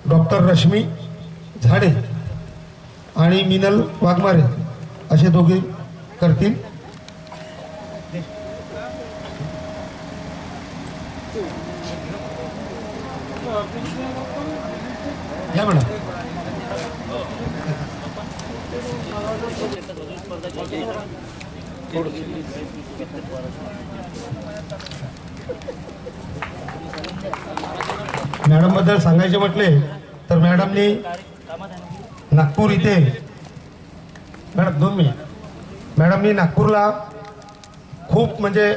Doctor Rashmi झाडे आणि मिनल वाघमारे असे दोघे करतील। या मॅडम। मॅडम बद्दल सांगायचे म्हटले तर मॅडमनी नागपूर इथे मॅडम 2 मिनिट मॅडमनी नागपूरला खूप म्हणजे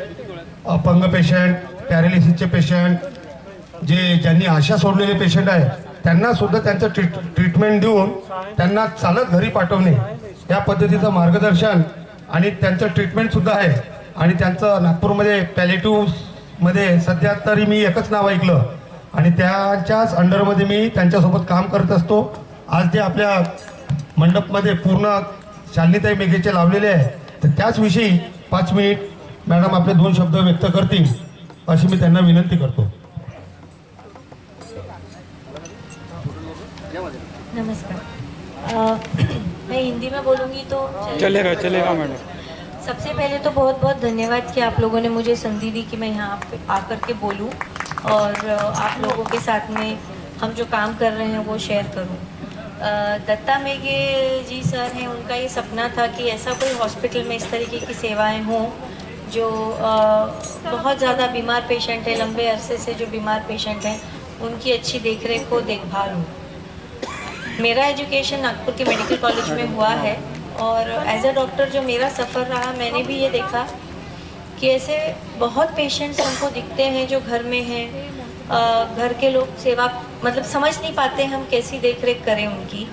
अपंग पेशंट, पॅरालिसिसचे पेशंट जे ज्यांनी आशा सोडलेले पेशंट आहे त्यांना सुद्धा त्यांचं ट्रीटमेंट देऊन त्यांना चालत घरी पाठवणे या पद्धतीचं मार्गदर्शन आणि त्यांचं ट्रीटमेंट सुद्धा आहे। आणि त्यांचं नागपूरमध्ये पॅलेटिव्हमध्ये सध्या तरी मी एकच नाव ऐकलं आणि त्याच्याच अंडरमध्ये मी त्यांच्यासोबत काम करत असतो। आज जे आपल्या मंडपमध्ये पूर्ण शालिनीताई मेघेचे लावलेले आहे तर त्याचविषयी 5 मिनिट मॅडम आपले 2 शब्द व्यक्त करतील अशी मी त्यांना विनंती करतो। नमस्कार। मैं हिंदी में बोलूँगी तो चलेगा मैडम। सबसे पहले तो बहुत बहुत धन्यवाद कि आप लोगों ने मुझे संधि दी कि मैं यहाँ पे आकर के बोलूँ और आप लोगों के साथ में हम जो काम कर रहे हैं वो शेयर करूँ। दत्ता मेघे जी सर हैं, उनका ये सपना था कि ऐसा कोई हॉस्पिटल में इस तरीके की सेवाएं हों जो बहुत ज़्यादा बीमार पेशेंट है, लंबे अरसे से जो बीमार पेशेंट हैं उनकी अच्छी देखरेख हो, देखभाल हो। मेरा एजुकेशन नागपुर के मेडिकल कॉलेज में हुआ है और एज अ डॉक्टर जो मेरा सफ़र रहा मैंने भी ये देखा कि ऐसे बहुत पेशेंट्स हमको दिखते हैं जो घर में हैं, घर के लोग सेवा मतलब समझ नहीं पाते हम कैसी देख रेख करें उनकी,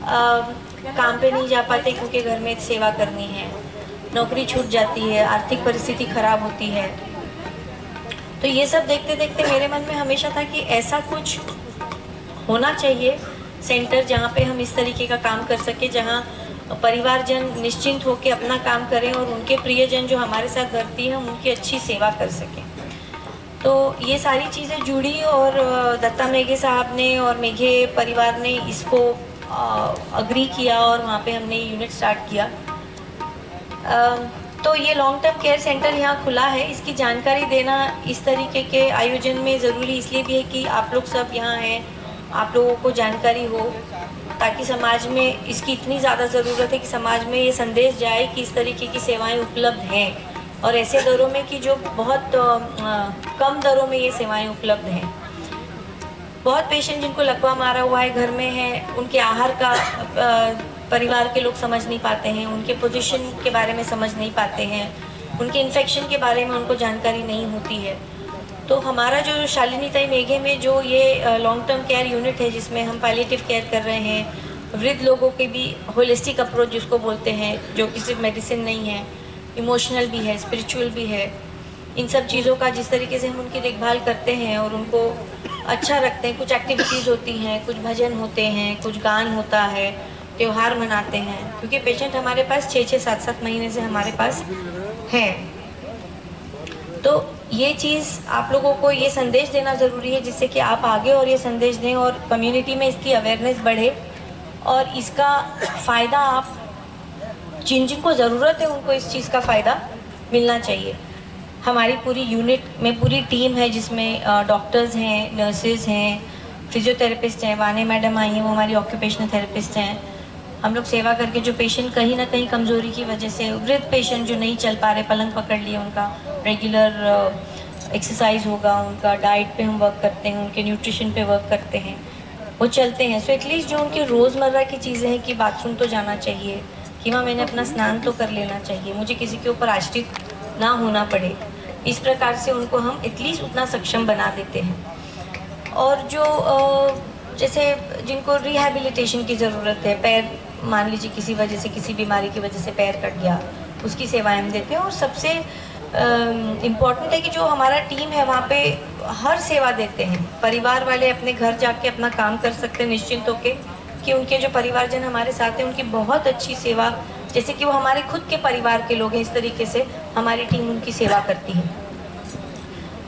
काम पे नहीं जा पाते क्योंकि घर में सेवा करनी है, नौकरी छूट जाती है, आर्थिक परिस्थिति खराब होती है। तो ये सब देखते देखते मेरे मन में हमेशा था कि ऐसा कुछ होना चाहिए सेंटर जहाँ पे हम इस तरीके का काम कर सके, जहाँ परिवारजन निश्चिंत होकर अपना काम करें और उनके प्रियजन जो हमारे साथ भर्ती हैं हम उनकी अच्छी सेवा कर सकें। तो ये सारी चीज़ें जुड़ी और दत्ता मेघे साहब ने और मेघे परिवार ने इसको अग्री किया और वहाँ पे हमने यूनिट स्टार्ट किया। तो ये लॉन्ग टर्म केयर सेंटर यहाँ खुला है। इसकी जानकारी देना इस तरीके के आयोजन में ज़रूरी इसलिए भी है कि आप लोग सब यहाँ हैं, आप लोगों को जानकारी हो ताकि समाज में इसकी इतनी ज़्यादा ज़रूरत है कि समाज में ये संदेश जाए कि इस तरीके की सेवाएं उपलब्ध हैं और ऐसे दरों में कि जो बहुत कम दरों में ये सेवाएं उपलब्ध हैं। बहुत पेशेंट जिनको लकवा मारा हुआ है घर में है, उनके आहार का परिवार के लोग समझ नहीं पाते हैं, उनके पोजीशन के बारे में समझ नहीं पाते हैं, उनके इन्फेक्शन के बारे में उनको जानकारी नहीं होती है। तो हमारा जो शालिनीताई मेघे में जो ये लॉन्ग टर्म केयर यूनिट है जिसमें हम पैलिएटिव केयर कर रहे हैं, वृद्ध लोगों के भी होलिस्टिक अप्रोच जिसको बोलते हैं, जो कि सिर्फ मेडिसिन नहीं है, इमोशनल भी है, स्पिरिचुअल भी है, इन सब चीज़ों का जिस तरीके से हम उनकी देखभाल करते हैं और उनको अच्छा रखते हैं। कुछ एक्टिविटीज़ होती हैं, कुछ भजन होते हैं, कुछ गान होता है, त्यौहार मनाते हैं, क्योंकि पेशेंट हमारे पास 6-6, 7-7 महीने से हमारे पास हैं। तो ये चीज़ आप लोगों को ये संदेश देना ज़रूरी है जिससे कि आप आगे और ये संदेश दें और कम्युनिटी में इसकी अवेयरनेस बढ़े और इसका फ़ायदा आप जिन जिनको ज़रूरत है उनको इस चीज़ का फ़ायदा मिलना चाहिए। हमारी पूरी यूनिट में पूरी टीम है जिसमें डॉक्टर्स हैं, नर्सेज हैं, फिजियोथेरेपिस्ट हैं, वाने मैडम आई हैं वो हमारी ऑक्यूपेशनल थेरेपिस्ट हैं। हम लोग सेवा करके जो पेशेंट कहीं ना कहीं कमज़ोरी की वजह से, वृद्ध पेशेंट जो नहीं चल पा रहे, पलंग पकड़ लिए, उनका रेगुलर एक्सरसाइज होगा, उनका डाइट पे हम वर्क करते हैं, उनके न्यूट्रिशन पे वर्क करते हैं, वो चलते हैं। सो एटलीस्ट जो उनकी रोज़मर्रा की चीज़ें हैं कि बाथरूम तो जाना चाहिए, कि वहाँ मैंने अपना स्नान तो कर लेना चाहिए, मुझे किसी के ऊपर आश्रित ना होना पड़े, इस प्रकार से उनको हम एटलीस्ट उतना सक्षम बना देते हैं। और जो जैसे जिनको रिहैबिलिटेशन की ज़रूरत है, पैर मान लीजिए किसी वजह से, किसी बीमारी की वजह से पैर कट गया, उसकी सेवाएं हम देते हैं। और सबसे इम्पॉर्टेंट है कि जो हमारा टीम है वहाँ पे हर सेवा देते हैं। परिवार वाले अपने घर जाके अपना काम कर सकते हैं निश्चिंत होकर कि उनके जो परिवारजन हमारे साथ हैं उनकी बहुत अच्छी सेवा, जैसे कि वो हमारे खुद के परिवार के लोग हैं, इस तरीके से हमारी टीम उनकी सेवा करती है।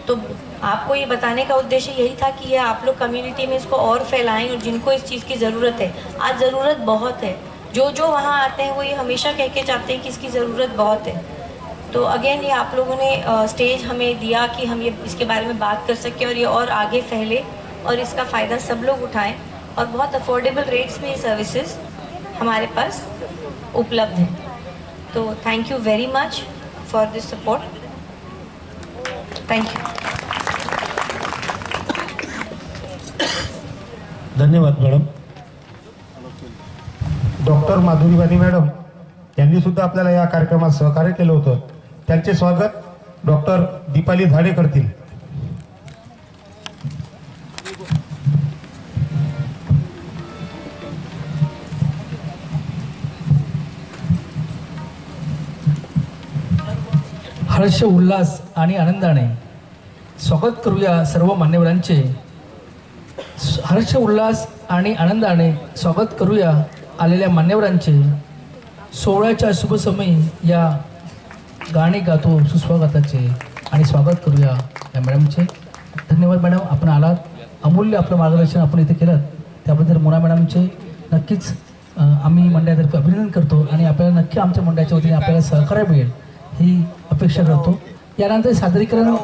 तो आपको ये बताने का उद्देश्य यही था कि ये आप लोग कम्युनिटी में इसको और फैलाएं, और जिनको इस चीज़ की ज़रूरत है, आज ज़रूरत बहुत है, जो जो वहाँ आते हैं वो ये हमेशा कह के जाते हैं कि इसकी ज़रूरत बहुत है। तो अगेन ये आप लोगों ने स्टेज हमें दिया कि हम ये इसके बारे में बात कर सकें और ये और आगे फैले और इसका फ़ायदा सब लोग उठाएं, और बहुत अफोर्डेबल रेट्स में ये सर्विसेज हमारे पास उपलब्ध हैं। तो thank you very much for this support. Thank you. धन्यवाद मॅडम. डॉक्टर माधुरी वाणी मॅडम यांनी सुद्धा आपल्याला या कार्यक्रमात सहकार्य केलं होतं. त्यांचे स्वागत डॉक्टर दीपाली झाडे करतील. हर्ष उल्हास आणि आनंदाने स्वागत करूया सर्व मान्यवरांचे. हर्ष उल्हास आणि आनंदाने स्वागत करूया आलेल्या मान्यवरांचे. सोहळ्याच्या शुभ समयी या गाणे गातो सुस्वागताचे आणि स्वागत करूया या मॅडमचे. धन्यवाद मॅडम, आपण आलात, अमूल्य आपलं मार्गदर्शन आपण इथे केलं त्याबद्दल मोना मॅडमचे नक्कीच आम्ही मंडळातर्फे अभिनंदन करतो आणि आपल्याला नक्की आमच्या मंडळाच्या वतीने आपल्याला सहकार्य मिळेल ही अपेक्षा करतो. यानंतर सादरीकरण